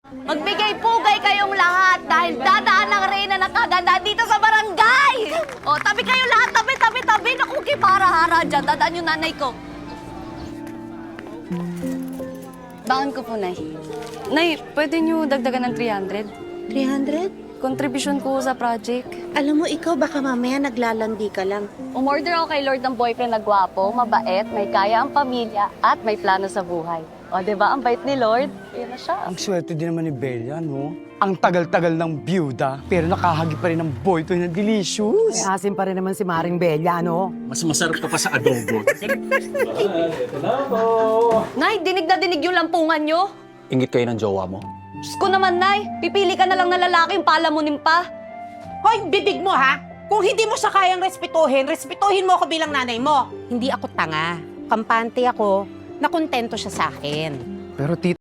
Magbigay pugay kayong lahat dahil dadaan ang reyna na kaganda dito sa barangay! O, tabi kayo lahat, tabi! Naku, kipara-hara dyan, dadaan yung nanay ko. Baon ko po, Nay. Nay, pwede niyo dagdagan ng 300? 300? Contribution ko sa project. Alam mo, ikaw baka mamaya naglalandi ka lang. Umorder ako kay Lord ng boyfriend na gwapo, mabait, may kaya ang pamilya, at may plano sa buhay. O, diba? Ang bait ni Lord. Yan na siya. Ang swerte din naman ni Bella, no? Ang tagal-tagal ng byuda, pero nakahagi pa rin ng boytoy na delicious. May asim pa rin naman si Maring Bella, no? Mas masarap ka pa sa adobo. Nay, dinig na dinig yung lampungan nyo. Ingit kayo ng jowa mo. Diyos ko naman, Nay. Pipili ka na lang na lalaki yung palamunin pa. Hoy, bibig mo ha! Kung hindi mo siya kayang respetuhin mo ako bilang nanay mo. Hindi ako tanga. Kampante ako na kontento siya sa akin. Pero tita,